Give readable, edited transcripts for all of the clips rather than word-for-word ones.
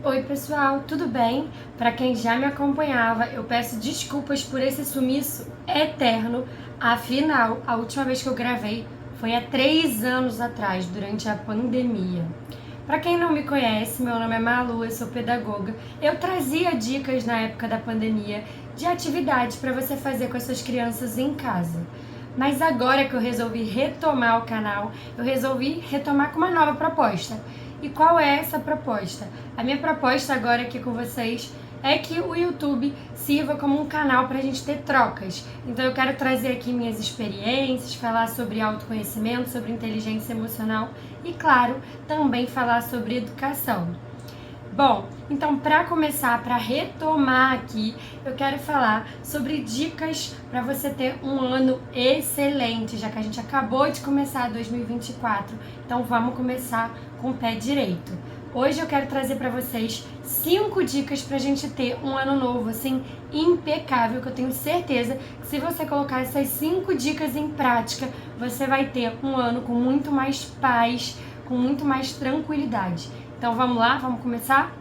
Oi pessoal, tudo bem? Para quem já me acompanhava, eu peço desculpas por esse sumiço eterno. Afinal, a última vez que eu gravei foi há 3 anos atrás, durante a pandemia. Para quem não me conhece, meu nome é Malu, eu sou pedagoga. Eu trazia dicas na época da pandemia de atividades para você fazer com as suas crianças em casa. Mas agora que eu resolvi retomar o canal, eu resolvi retomar com uma nova proposta. E qual é essa proposta? A minha proposta agora aqui com vocês é que o YouTube sirva como um canal para a gente ter trocas. Então eu quero trazer aqui minhas experiências, falar sobre autoconhecimento, sobre inteligência emocional e, claro, também falar sobre educação. Bom, então para começar, para retomar aqui, eu quero falar sobre dicas para você ter um ano excelente, já que a gente acabou de começar 2024. Então vamos começar com o pé direito. Hoje eu quero trazer para vocês 5 dicas para a gente ter um ano novo assim impecável, que eu tenho certeza que se você colocar essas 5 dicas em prática, você vai ter um ano com muito mais paz, com muito mais tranquilidade. Então vamos lá, vamos começar?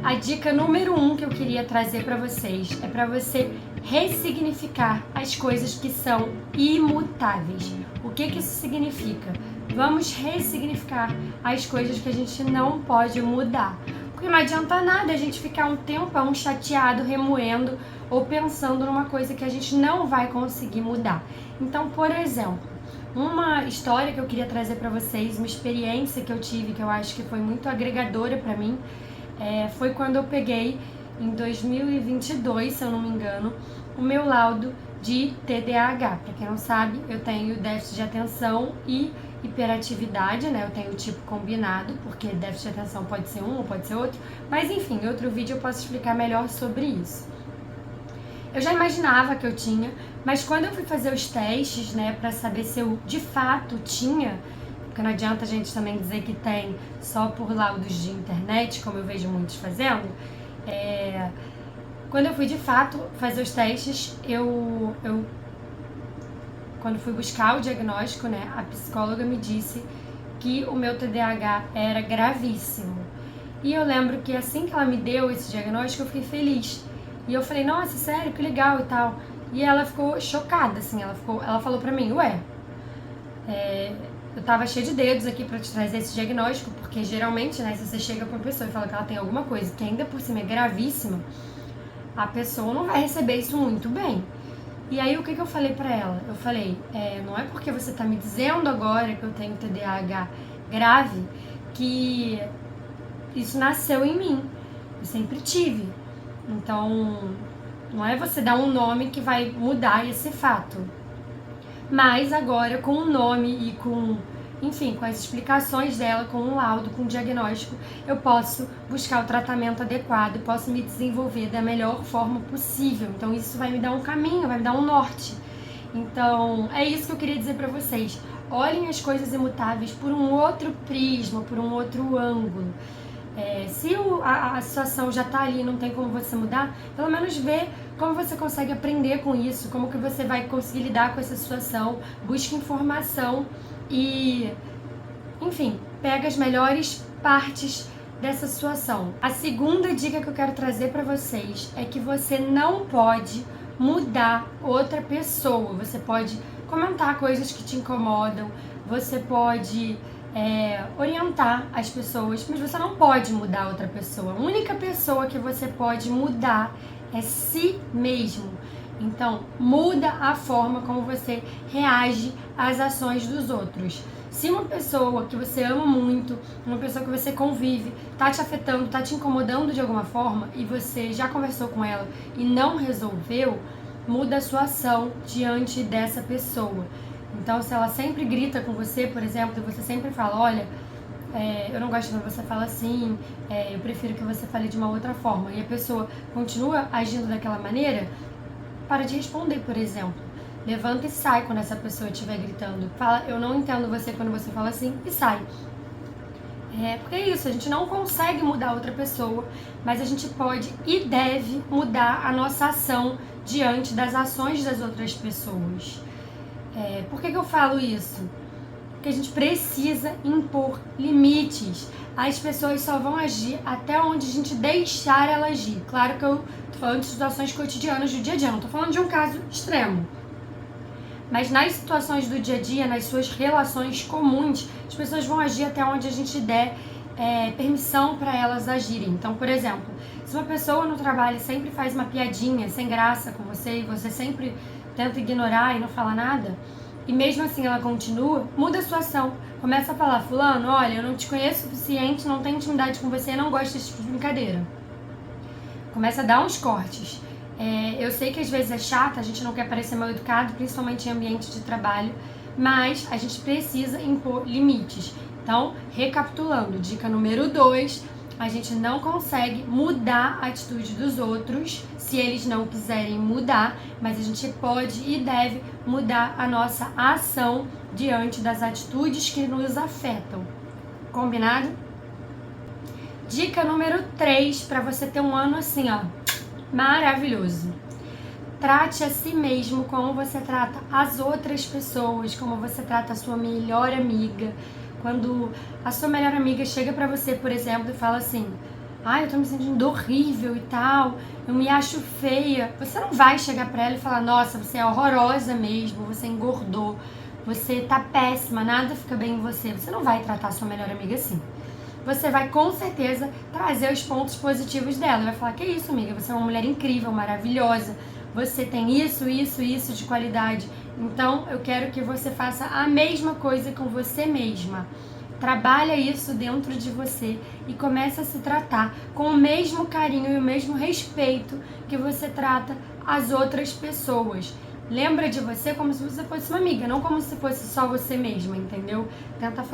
A dica número 1 que eu queria trazer para vocês é para você ressignificar as coisas que são imutáveis. O que isso significa? Vamos ressignificar as coisas que a gente não pode mudar. Porque não adianta nada a gente ficar um tempão chateado, remoendo ou pensando numa coisa que a gente não vai conseguir mudar. Então, por exemplo, uma história que eu queria trazer para vocês, uma experiência que eu tive, que eu acho que foi muito agregadora para mim, foi quando eu peguei, em 2022, se eu não me engano, o meu laudo de TDAH. Para quem não sabe, eu tenho déficit de atenção e hiperatividade, né? Eu tenho o tipo combinado, porque déficit de atenção pode ser um ou pode ser outro, mas enfim, em outro vídeo eu posso explicar melhor sobre isso. Eu já imaginava que eu tinha, mas quando eu fui fazer os testes, né, para saber se eu de fato tinha, porque não adianta a gente também dizer que tem só por laudos de internet, como eu vejo muitos fazendo, quando eu fui de fato fazer os testes, quando fui buscar o diagnóstico, né, a psicóloga me disse que o meu TDAH era gravíssimo. E eu lembro que assim que ela me deu esse diagnóstico, eu fiquei feliz. E eu falei, nossa, sério, que legal e tal. E ela ficou chocada, assim, ela falou pra mim, eu tava cheia de dedos aqui pra te trazer esse diagnóstico, porque geralmente, né, se você chega pra uma pessoa e fala que ela tem alguma coisa que ainda por cima é gravíssima, a pessoa não vai receber isso muito bem. E aí o que eu falei pra ela? Eu falei, não é porque você tá me dizendo agora que eu tenho TDAH grave que isso nasceu em mim. Eu sempre tive. Então, não é você dar um nome que vai mudar esse fato. Mas agora, com o nome e com as explicações dela, com um laudo, com um diagnóstico, eu posso buscar o tratamento adequado, posso me desenvolver da melhor forma possível. Então, isso vai me dar um caminho, vai me dar um norte. Então, é isso que eu queria dizer pra vocês. Olhem as coisas imutáveis por um outro prisma, por um outro ângulo. Se a situação já está ali e não tem como você mudar, pelo menos ver como você consegue aprender com isso, como que você vai conseguir lidar com essa situação, busque informação e, enfim, pega as melhores partes dessa situação. A segunda dica que eu quero trazer para vocês é que você não pode mudar outra pessoa. Você pode comentar coisas que te incomodam, você pode orientar as pessoas, mas você não pode mudar outra pessoa. A única pessoa que você pode mudar é si mesmo. Então, muda a forma como você reage às ações dos outros. Se uma pessoa que você ama muito, uma pessoa que você convive, tá te afetando, tá te incomodando de alguma forma e você já conversou com ela e não resolveu, muda a sua ação diante dessa pessoa. Então, se ela sempre grita com você, por exemplo, e você sempre fala, olha, eu não gosto quando você fala assim, eu prefiro que você fale de uma outra forma, e a pessoa continua agindo daquela maneira, para de responder, por exemplo. Levanta e sai quando essa pessoa estiver gritando. Fala, eu não entendo você quando você fala assim, e sai. Porque é isso, a gente não consegue mudar outra pessoa, mas a gente pode e deve mudar a nossa ação diante das ações das outras pessoas. Por que eu falo isso? Porque a gente precisa impor limites. As pessoas só vão agir até onde a gente deixar ela agir. Claro que eu tô falando de situações cotidianas do dia a dia, não tô falando de um caso extremo. Mas nas situações do dia a dia, nas suas relações comuns, as pessoas vão agir até onde a gente der permissão para elas agirem. Então, por exemplo, se uma pessoa no trabalho sempre faz uma piadinha sem graça com você e você sempre tenta ignorar e não fala nada, e mesmo assim ela continua, muda a sua ação. Começa a falar: fulano, olha, eu não te conheço o suficiente, não tenho intimidade com você, não gosto desse tipo de brincadeira. Começa a dar uns cortes. Eu sei que às vezes é chato, a gente não quer parecer mal educado, principalmente em ambiente de trabalho, mas a gente precisa impor limites. Então, recapitulando, dica número 2, a gente não consegue mudar a atitude dos outros se eles não quiserem mudar, mas a gente pode e deve mudar a nossa ação diante das atitudes que nos afetam. Combinado? Dica número 3, para você ter um ano assim, ó, maravilhoso. Trate a si mesmo como você trata as outras pessoas, como você trata a sua melhor amiga. Quando a sua melhor amiga chega pra você, por exemplo, e fala assim: ai, eu tô me sentindo horrível e tal, eu me acho feia. Você não vai chegar pra ela e falar: nossa, você é horrorosa mesmo, você engordou, você tá péssima, nada fica bem em você. Você não vai tratar a sua melhor amiga assim. Você vai com certeza trazer os pontos positivos dela. Vai falar: que isso, amiga, você é uma mulher incrível, maravilhosa, você tem isso, isso, isso de qualidade. Então, eu quero que você faça a mesma coisa com você mesma. Trabalha isso dentro de você e comece a se tratar com o mesmo carinho e o mesmo respeito que você trata as outras pessoas. Lembra de você como se você fosse uma amiga, não como se fosse só você mesma, entendeu? Tenta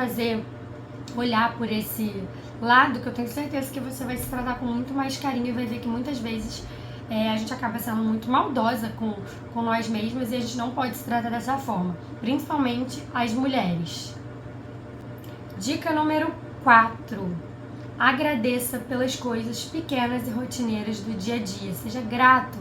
olhar por esse lado, que eu tenho certeza que você vai se tratar com muito mais carinho e vai ver que muitas vezes a gente acaba sendo muito maldosa com nós mesmas e a gente não pode se tratar dessa forma, principalmente as mulheres. Dica número 4. Agradeça pelas coisas pequenas e rotineiras do dia a dia. Seja grato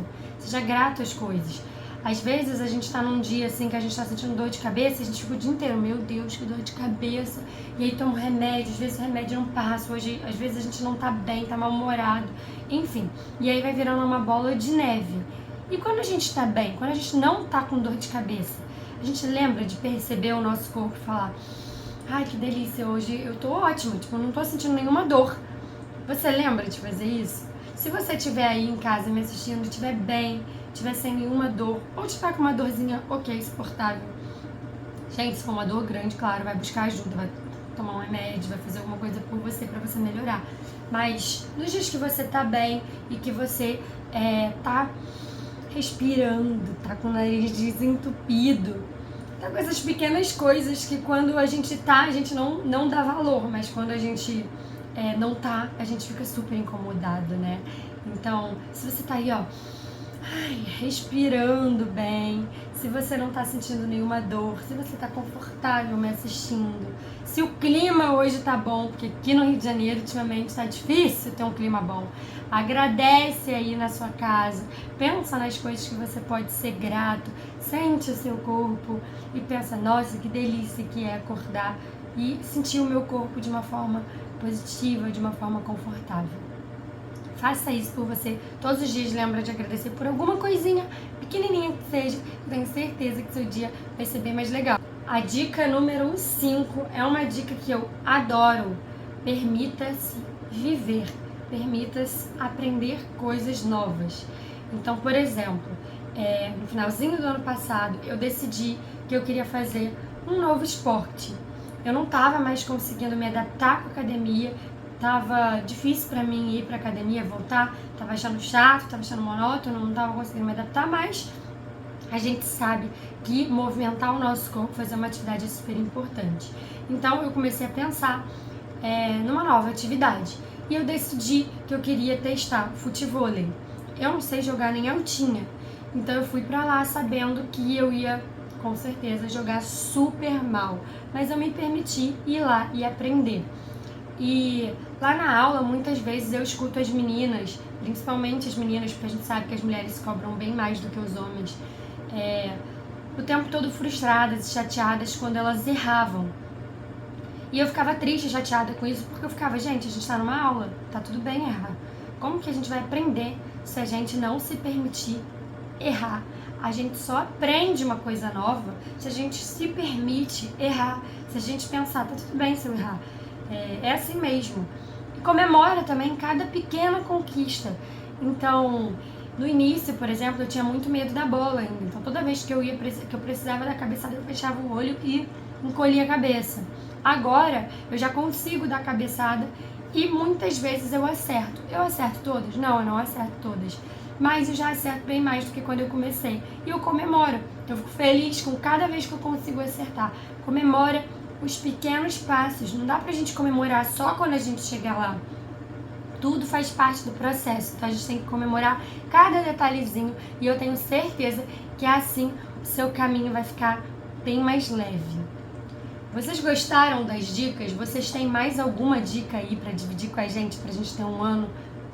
às coisas. Às vezes a gente tá num dia assim que a gente tá sentindo dor de cabeça, a gente fica o dia inteiro: meu Deus, que dor de cabeça. E aí toma um remédio, às vezes o remédio não passa, hoje às vezes a gente não tá bem, tá mal-humorado, enfim. E aí vai virando uma bola de neve. E quando a gente tá bem, quando a gente não tá com dor de cabeça, a gente lembra de perceber o nosso corpo e falar: ai, que delícia, hoje eu tô ótima, tipo, eu não tô sentindo nenhuma dor. Você lembra de fazer isso? Se você estiver aí em casa me assistindo, estiver bem, estiver sem nenhuma dor, ou estiver com uma dorzinha ok, suportável. Gente, se for uma dor grande, claro, vai buscar ajuda, vai tomar um remédio, vai fazer alguma coisa por você pra você melhorar. Mas nos dias que você tá bem e que você tá respirando, tá com o nariz desentupido, tá com essas pequenas coisas que quando a gente tá, a gente não dá valor, mas quando a gente não tá, a gente fica super incomodado, né? Então, se você tá aí, ó, respirando bem, se você não tá sentindo nenhuma dor, se você tá confortável me assistindo, se o clima hoje tá bom, porque aqui no Rio de Janeiro ultimamente tá difícil ter um clima bom, agradece aí na sua casa, pensa nas coisas que você pode ser grato, sente o seu corpo e pensa: nossa, que delícia que é acordar e sentir o meu corpo de uma forma positiva, de uma forma confortável. Faça isso por você. Todos os dias lembra de agradecer por alguma coisinha pequenininha que seja. Eu tenho certeza que seu dia vai ser bem mais legal. A dica número 5 é uma dica que eu adoro. Permita-se viver. Permita-se aprender coisas novas. Então, por exemplo, no finalzinho do ano passado, eu decidi que eu queria fazer um novo esporte. Eu não estava mais conseguindo me adaptar com a academia, tava difícil pra mim ir pra academia, voltar, tava achando chato, tava achando monótono, não tava conseguindo me adaptar, mas a gente sabe que movimentar o nosso corpo, fazer uma atividade é super importante. Então eu comecei a pensar numa nova atividade e eu decidi que eu queria testar futevôlei. Eu não sei jogar nem altinha, então eu fui pra lá sabendo que eu ia com certeza jogar super mal, mas eu me permiti ir lá e aprender. E lá na aula, muitas vezes eu escuto as meninas, principalmente as meninas, porque a gente sabe que as mulheres cobram bem mais do que os homens, o tempo todo frustradas e chateadas quando elas erravam. E eu ficava triste, chateada com isso, porque eu ficava, gente, a gente tá numa aula, tá tudo bem errar. Como que a gente vai aprender se a gente não se permitir errar? A gente só aprende uma coisa nova se a gente se permite errar, se a gente pensar, tá tudo bem se eu errar. É assim mesmo. E comemora também cada pequena conquista. Então, no início, por exemplo, eu tinha muito medo da bola ainda. Então, toda vez que eu precisava da cabeçada, eu fechava o olho e encolhia a cabeça. Agora, eu já consigo dar cabeçada e muitas vezes eu acerto. Eu acerto todas? Não, eu não acerto todas. Mas eu já acerto bem mais do que quando eu comecei. E eu comemoro. Eu fico feliz com cada vez que eu consigo acertar. Comemora os pequenos passos. Não dá pra gente comemorar só quando a gente chegar lá. Tudo faz parte do processo. Então a gente tem que comemorar cada detalhezinho. E eu tenho certeza que assim o seu caminho vai ficar bem mais leve. Vocês gostaram das dicas? Vocês têm mais alguma dica aí para dividir com a gente, pra gente ter um ano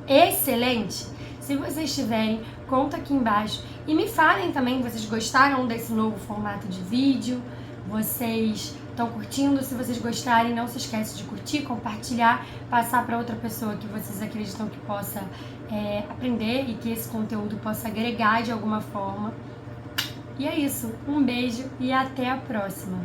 excelente? Se vocês tiverem, conta aqui embaixo. E me falem também, vocês gostaram desse novo formato de vídeo? Vocês estão curtindo? Se vocês gostarem, não se esquece de curtir, compartilhar, passar para outra pessoa que vocês acreditam que possa aprender e que esse conteúdo possa agregar de alguma forma. E é isso. Um beijo e até a próxima!